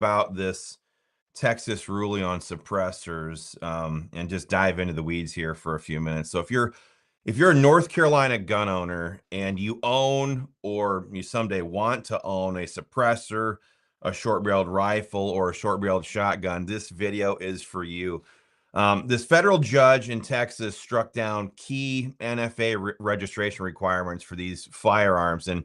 about this Texas ruling on suppressors, and just dive into the weeds here for a few minutes. So if you're a North Carolina gun owner and you own or you someday want to own a suppressor, a short-barreled rifle, or a short-barreled shotgun, this video is for you. This federal judge in Texas struck down key NFA registration requirements for these firearms, and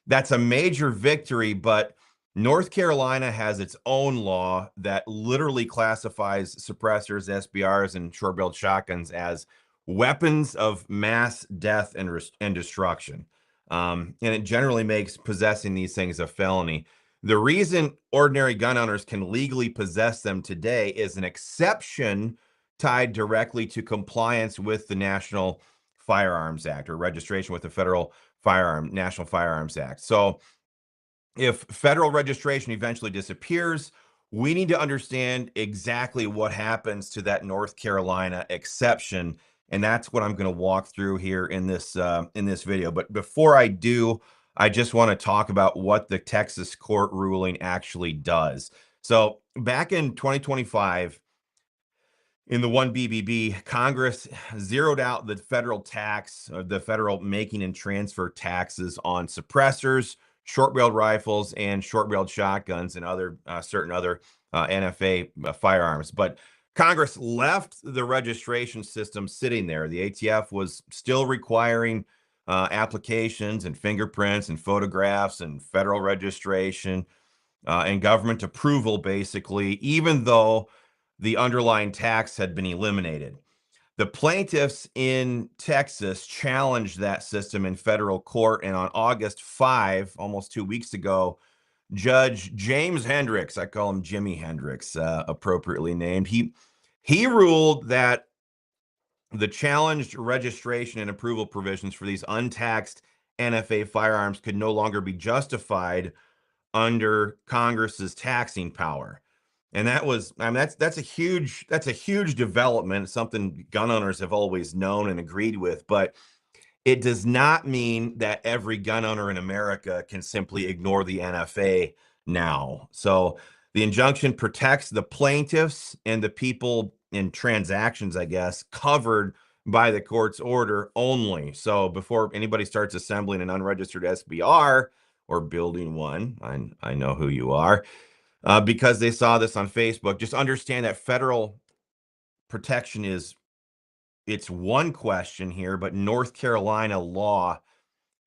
that's a major victory, but North Carolina has its own law that literally classifies suppressors, SBRs, and short-barreled shotguns as weapons of mass death and destruction. And it generally makes possessing these things a felony. The reason ordinary gun owners can legally possess them today is an exception tied directly to compliance with the National Firearms Act, or registration with the Federal National Firearms Act. So if federal registration eventually disappears, we need to understand exactly what happens to that North Carolina exception. And that's what I'm going to walk through here in this video. But before I do, I just want to talk about what the Texas court ruling actually does. So back in 2025, in the 1BBB, Congress zeroed out the federal tax, the federal making and transfer taxes on suppressors, short-barreled rifles, and short-barreled shotguns, and other certain other NFA firearms. But Congress left the registration system sitting there. The ATF was still requiring applications and fingerprints and photographs and federal registration and government approval, basically, even though the underlying tax had been eliminated. The plaintiffs in Texas challenged that system in federal court, and on August 5, almost 2 weeks ago, Judge James Hendricks, I call him Jimi Hendrix, appropriately named, he ruled that the challenged registration and approval provisions for these untaxed NFA firearms could no longer be justified under Congress's taxing power. And that was, I mean, that's a huge development, something gun owners have always known and agreed with, but it does not mean that every gun owner in America can simply ignore the NFA now. So the injunction protects the plaintiffs and the people in transactions, I guess, covered by the court's order only. So before anybody starts assembling an unregistered SBR or building one, I know who you are, because they saw this on Facebook, just understand that federal protection it's one question here, but North Carolina law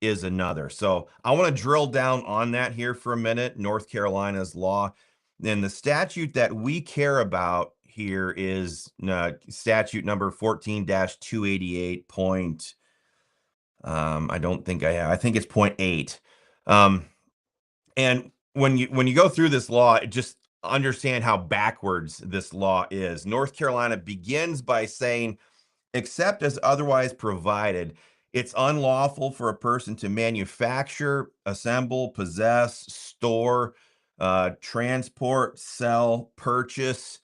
is another. So I want to drill down on that here for a minute, North Carolina's law. And the statute that we care about here is statute number 14-288 point, I think it's point 8. And when you go through this law, just understand how backwards this law is. North Carolina begins by saying, except as otherwise provided, it's unlawful for a person to manufacture, assemble, possess, store, transport, sell, purchase,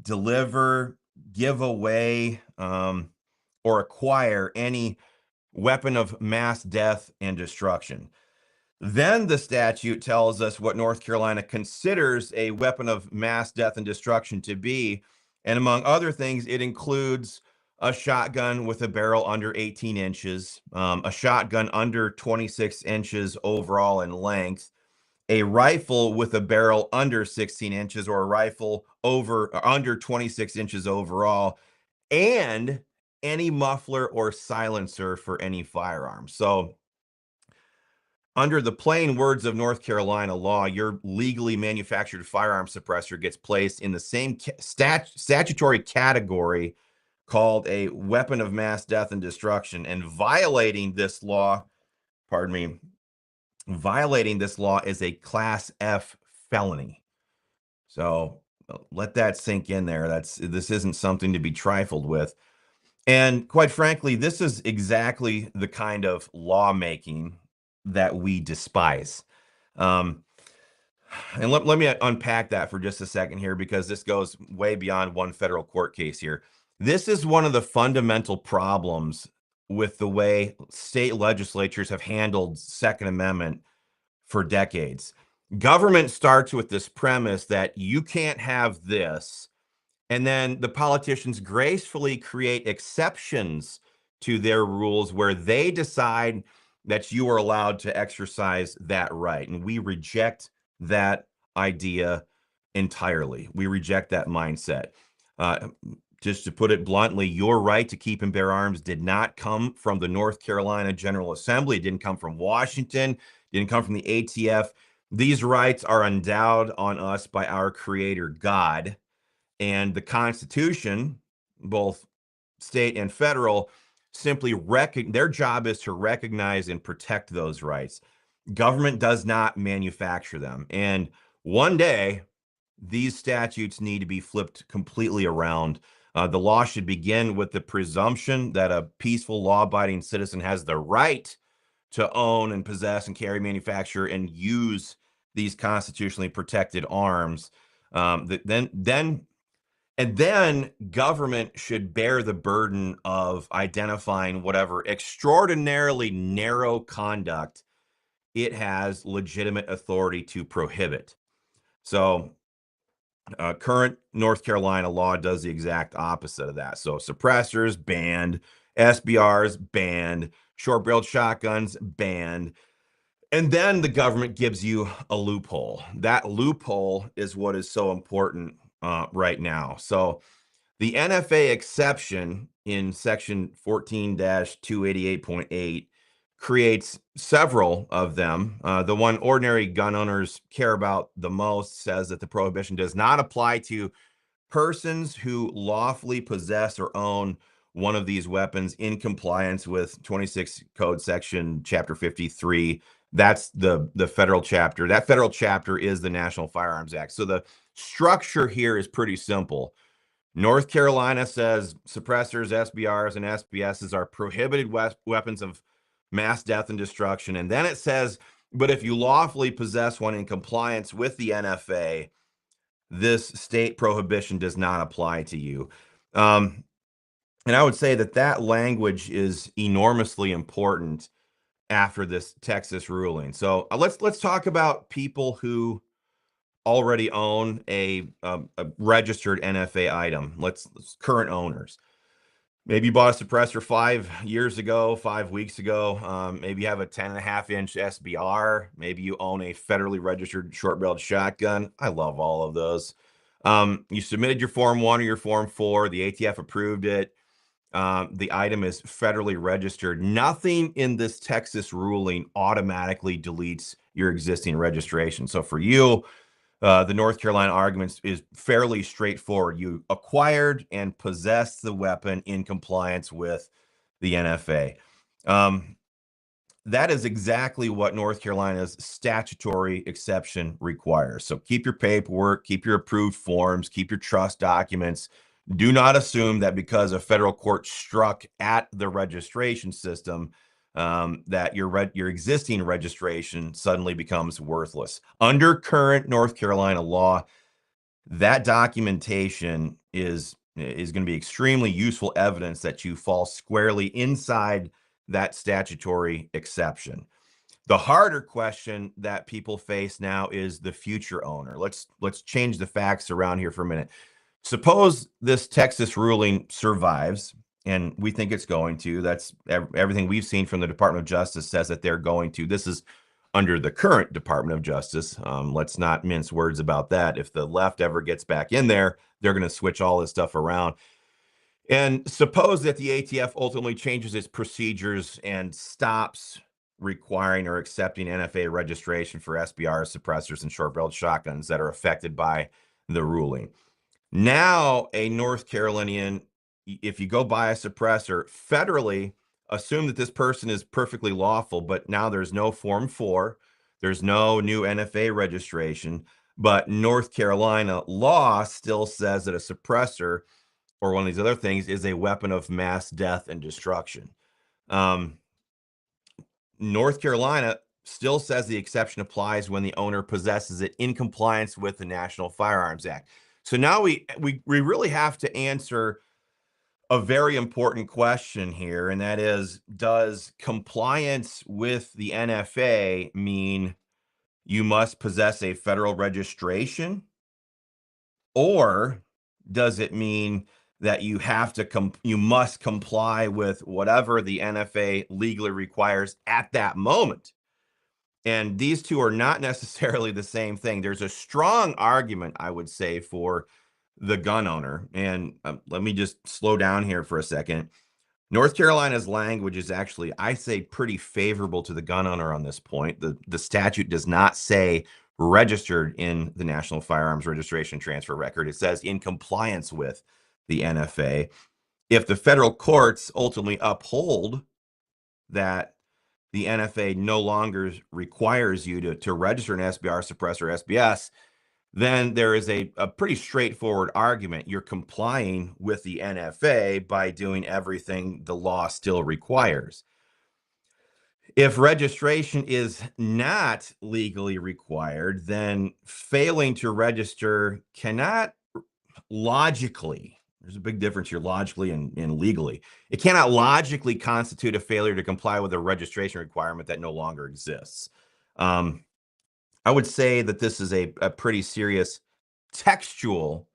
deliver, give away, or acquire any weapon of mass death and destruction. Then the statute tells us what North Carolina considers a weapon of mass death and destruction to be. And among other things, it includes a shotgun with a barrel under 18 inches, a shotgun under 26 inches overall in length, a rifle with a barrel under 16 inches, or a rifle under 26 inches overall, and any muffler or silencer for any firearm. So under the plain words of North Carolina law, your legally manufactured firearm suppressor gets placed in the same statutory category called a weapon of mass death and destruction. And violating this law is a Class F felony. So let that sink in there. This isn't something to be trifled with. And quite frankly, this is exactly the kind of lawmaking that we despise. And let me unpack that for just a second here, because this goes way beyond one federal court case here. This is one of the fundamental problems with the way state legislatures have handled Second Amendment for decades. Government starts with this premise that you can't have this, and then the politicians gracefully create exceptions to their rules where they decide that you are allowed to exercise that right. And we reject that idea entirely. We reject that mindset. Uh, just to put it bluntly, your right to keep and bear arms did not come from the North Carolina General Assembly. It didn't come from Washington. It didn't come from the ATF. These rights are endowed on us by our Creator God. And the Constitution, both state and federal, simply their job is to recognize and protect those rights. Government does not manufacture them. And one day, these statutes need to be flipped completely around. The law should begin with the presumption that a peaceful, law-abiding citizen has the right to own and possess and carry, manufacture, and use these constitutionally protected arms. Then government should bear the burden of identifying whatever extraordinarily narrow conduct it has legitimate authority to prohibit. So current North Carolina law does the exact opposite of that. So suppressors banned, SBRs banned, short-barreled shotguns banned, and then the government gives you a loophole. That loophole is what is so important right now. So the NFA exception in section 14-288.8 creates several of them. The one ordinary gun owners care about the most says that the prohibition does not apply to persons who lawfully possess or own one of these weapons in compliance with 26 Code Section Chapter 53. That's the federal chapter. That federal chapter is the National Firearms Act. So the structure here is pretty simple. North Carolina says suppressors, SBRs, and SBSs are prohibited weapons of mass death and destruction. And then it says, but if you lawfully possess one in compliance with the NFA, this state prohibition does not apply to you. And I would say that that language is enormously important after this Texas ruling. So let's talk about people who already own a registered NFA item. Let's current owners. Maybe you bought a suppressor 5 years ago, 5 weeks ago. Maybe you have a 10.5-inch SBR. Maybe you own a federally registered short-barreled shotgun. I love all of those. You submitted your Form 1 or your Form 4. The ATF approved it. The item is federally registered. Nothing in this Texas ruling automatically deletes your existing registration. So for you, the North Carolina argument is fairly straightforward. You acquired and possessed the weapon in compliance with the NFA. That is exactly what North Carolina's statutory exception requires. So keep your paperwork, keep your approved forms, keep your trust documents. Do not assume that because a federal court struck at the registration system, that your existing registration suddenly becomes worthless. Under current North Carolina law, that documentation is going to be extremely useful evidence that you fall squarely inside that statutory exception. The harder question that people face now is the future owner. Let's change the facts around here for a minute. Suppose this Texas ruling survives, and we think it's going to. That's everything we've seen from the Department of Justice says that they're going to. This is under the current Department of Justice. Let's not mince words about that. If the left ever gets back in there, they're going to switch all this stuff around. And suppose that the ATF ultimately changes its procedures and stops requiring or accepting NFA registration for SBRs, suppressors, and short-barreled shotguns that are affected by the ruling. Now, a North Carolinian, if you go buy a suppressor federally, assume that this person is perfectly lawful, but now there's no Form 4, there's no new NFA registration, but North Carolina law still says that a suppressor or one of these other things is a weapon of mass death and destruction. North Carolina still says the exception applies when the owner possesses it in compliance with the National Firearms Act. So now we really have to answer a very important question here, and that is, does compliance with the NFA mean you must possess a federal registration? Or does it mean that you have to you must comply with whatever the NFA legally requires at that moment? And these two are not necessarily the same thing. There's a strong argument, I would say, for the gun owner. And let me just slow down here for a second. North Carolina's language is actually, I say, pretty favorable to the gun owner on this point. The statute does not say registered in the National Firearms Registration Transfer Record. It says in compliance with the NFA. If the federal courts ultimately uphold that the NFA no longer requires you to register an SBR, suppressor, SBS, then there is a pretty straightforward argument. You're complying with the NFA by doing everything the law still requires. If registration is not legally required, then failing to register cannot logically, there's a big difference here logically and legally. It cannot logically constitute a failure to comply with a registration requirement that no longer exists. I would say that this is a pretty serious textual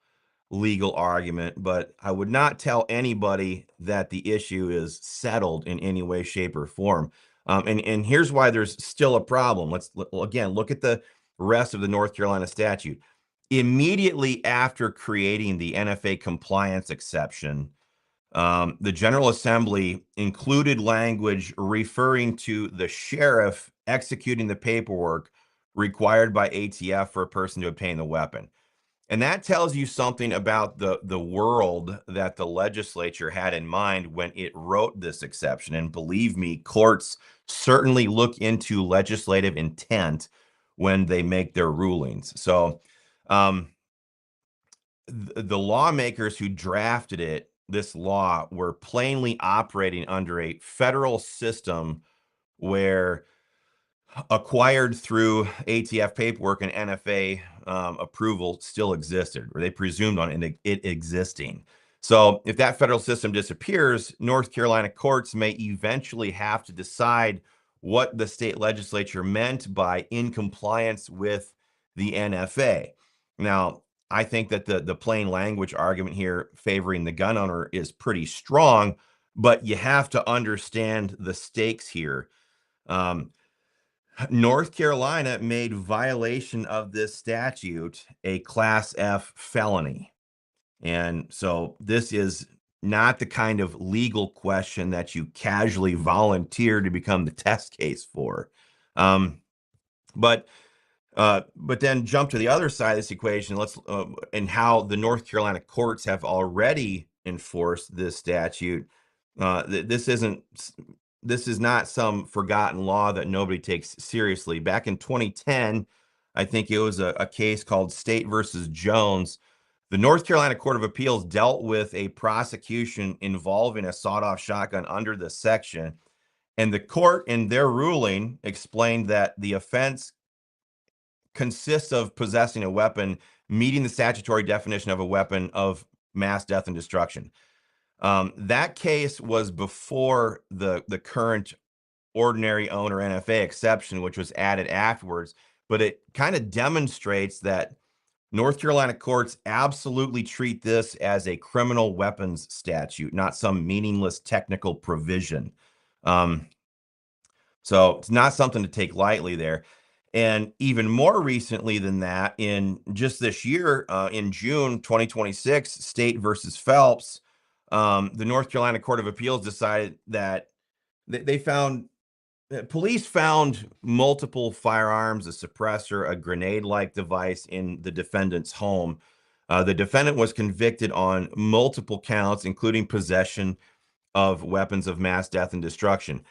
legal argument, but I would not tell anybody that the issue is settled in any way, shape, or form. And here's why there's still a problem. Let's again look at the rest of the North Carolina statute. Immediately after creating the NFA compliance exception, the General Assembly included language referring to the sheriff executing the paperwork required by ATF for a person to obtain the weapon. And that tells you something about the world that the legislature had in mind when it wrote this exception. And believe me, courts certainly look into legislative intent when they make their rulings. So the lawmakers who drafted this law, were plainly operating under a federal system where acquired through ATF paperwork and NFA approval still existed, or they presumed on it existing. So if that federal system disappears, North Carolina courts may eventually have to decide what the state legislature meant by in compliance with the NFA. Now, I think that the plain language argument here favoring the gun owner is pretty strong, but you have to understand the stakes here. North Carolina made violation of this statute a Class F felony. And so this is not the kind of legal question that you casually volunteer to become the test case for. But then jump to the other side of this equation. Let's and how the North Carolina courts have already enforced this statute. This is not some forgotten law that nobody takes seriously. Back in 2010, I think it was a case called State versus Jones. The North Carolina Court of Appeals dealt with a prosecution involving a sawed-off shotgun under this section, and the court, in their ruling, explained that the offense consists of possessing a weapon meeting the statutory definition of a weapon of mass death and destruction. That case was before the current ordinary owner NFA exception, which was added afterwards, but it kind of demonstrates that North Carolina courts absolutely treat this as a criminal weapons statute, not some meaningless technical provision. So it's not something to take lightly there. And even more recently than that, in just this year, in June 2026, State versus Phelps, the North Carolina Court of Appeals decided that they found police found multiple firearms, a suppressor, a grenade-like device in the defendant's home. The defendant was convicted on multiple counts, including possession of weapons of mass death and destruction.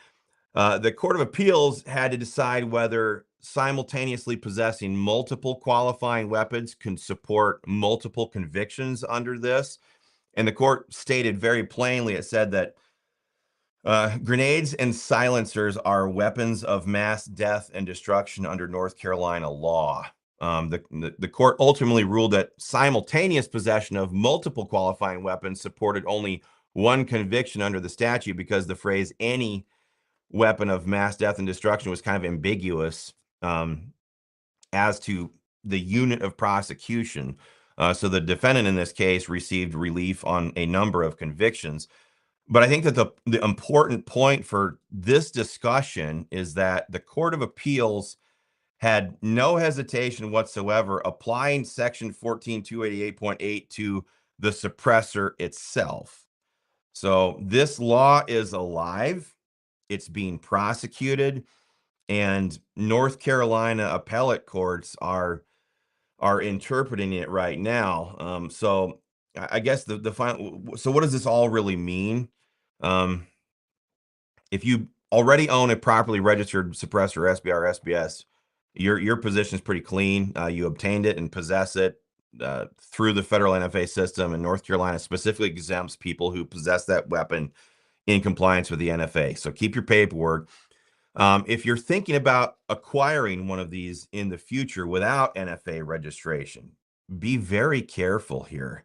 The Court of Appeals had to decide whether simultaneously possessing multiple qualifying weapons can support multiple convictions under this. And the court stated very plainly, it said that grenades and silencers are weapons of mass death and destruction under North Carolina law. The court ultimately ruled that simultaneous possession of multiple qualifying weapons supported only one conviction under the statute because the phrase any weapon of mass death and destruction was kind of ambiguous. as to the unit of prosecution. So the defendant in this case received relief on a number of convictions. But I think that the important point for this discussion is that the Court of Appeals had no hesitation whatsoever applying Section 14288.8 to the suppressor itself. So this law is alive, it's being prosecuted, and North Carolina appellate courts are interpreting it right now. So I guess the final. So what does this all really mean? Um, if you already own a properly registered suppressor, SBR, SBS, your position is pretty clean. You obtained it and possess it through the federal NFA system, and North Carolina specifically exempts people who possess that weapon in compliance with the NFA. So keep your paperwork. If you're thinking about acquiring one of these in the future without NFA registration, be very careful here.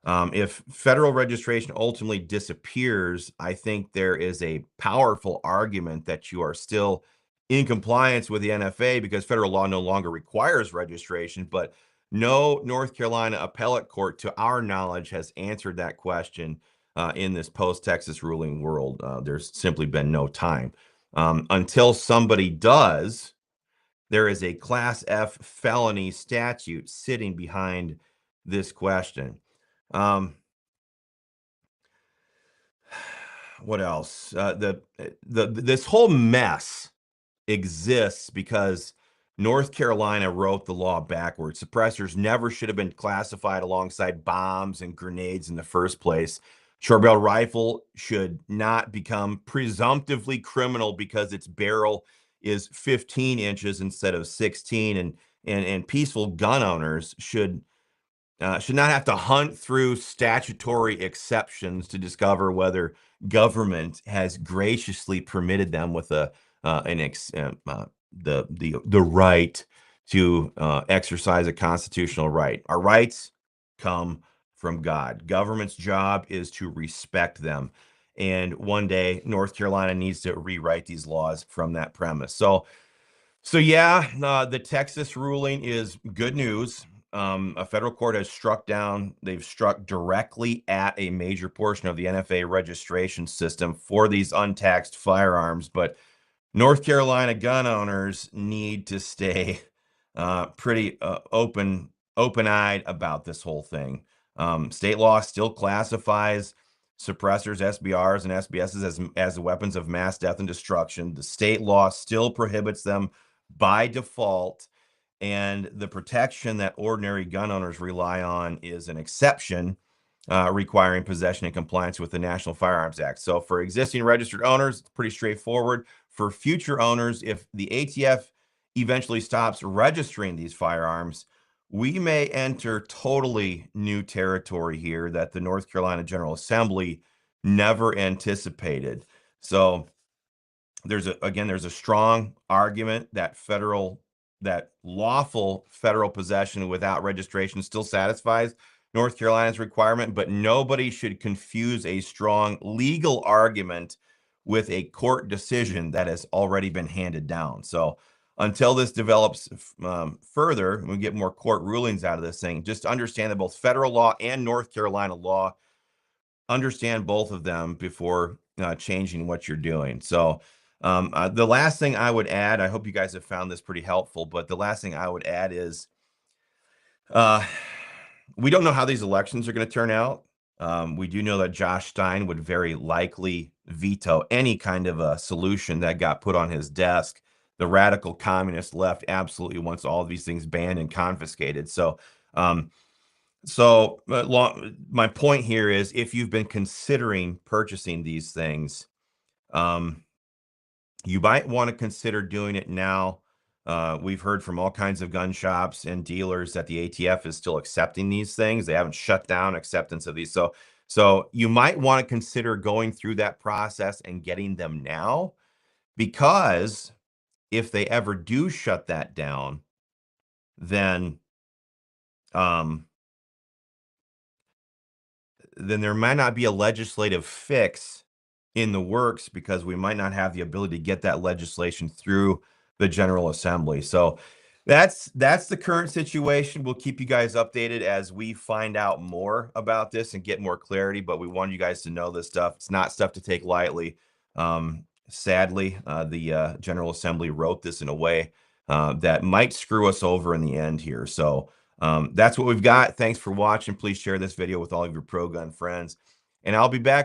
If federal registration ultimately disappears, I think there is a powerful argument that you are still in compliance with the NFA because federal law no longer requires registration. But no North Carolina appellate court, to our knowledge, has answered that question in this post-Texas ruling world. There's simply been no time. Until somebody does, there is a Class F felony statute sitting behind this question. What else? This whole mess exists because North Carolina wrote the law backwards. Suppressors never should have been classified alongside bombs and grenades in the first place. Short-barrel rifle should not become presumptively criminal because its barrel is 15 inches instead of 16, and peaceful gun owners should not have to hunt through statutory exceptions to discover whether government has graciously permitted them with the right to exercise a constitutional right. Our rights come from God. Government's job is to respect them. And one day, North Carolina needs to rewrite these laws from that premise. So yeah, the Texas ruling is good news. A federal court has they've struck directly at a major portion of the NFA registration system for these untaxed firearms. But North Carolina gun owners need to stay pretty open-eyed about this whole thing. State law still classifies suppressors, SBRs, and SBSs as weapons of mass death and destruction. The state law still prohibits them by default, and the protection that ordinary gun owners rely on is an exception requiring possession and compliance with the National Firearms Act. So for existing registered owners, it's pretty straightforward. For future owners, if the ATF eventually stops registering these firearms, we may enter totally new territory here that the North Carolina General Assembly never anticipated. So there's a strong argument that lawful federal possession without registration still satisfies North Carolina's requirement, but nobody should confuse a strong legal argument with a court decision that has already been handed down. So until this develops further, and we get more court rulings out of this thing, just understand that both federal law and North Carolina law, understand both of them before changing what you're doing. So the last thing I would add, I hope you guys have found this pretty helpful, but the last thing I would add is we don't know how these elections are going to turn out. We do know that Josh Stein would very likely veto any kind of a solution that got put on his desk. The radical communist left absolutely wants all of these things banned and confiscated. So my point here is, if you've been considering purchasing these things, you might want to consider doing it now. We've heard from all kinds of gun shops and dealers that the ATF is still accepting these things. They haven't shut down acceptance of these. So you might want to consider going through that process and getting them now, because if they ever do shut that down, then there might not be a legislative fix in the works, because we might not have the ability to get that legislation through the General Assembly. So That's the current situation. We'll keep you guys updated as we find out more about this and get more clarity, but we want you guys to know this stuff. It's not stuff to take lightly. Sadly, the General Assembly wrote this in a way that might screw us over in the end here. So that's what we've got. Thanks for watching. Please share this video with all of your pro gun friends, and I'll be back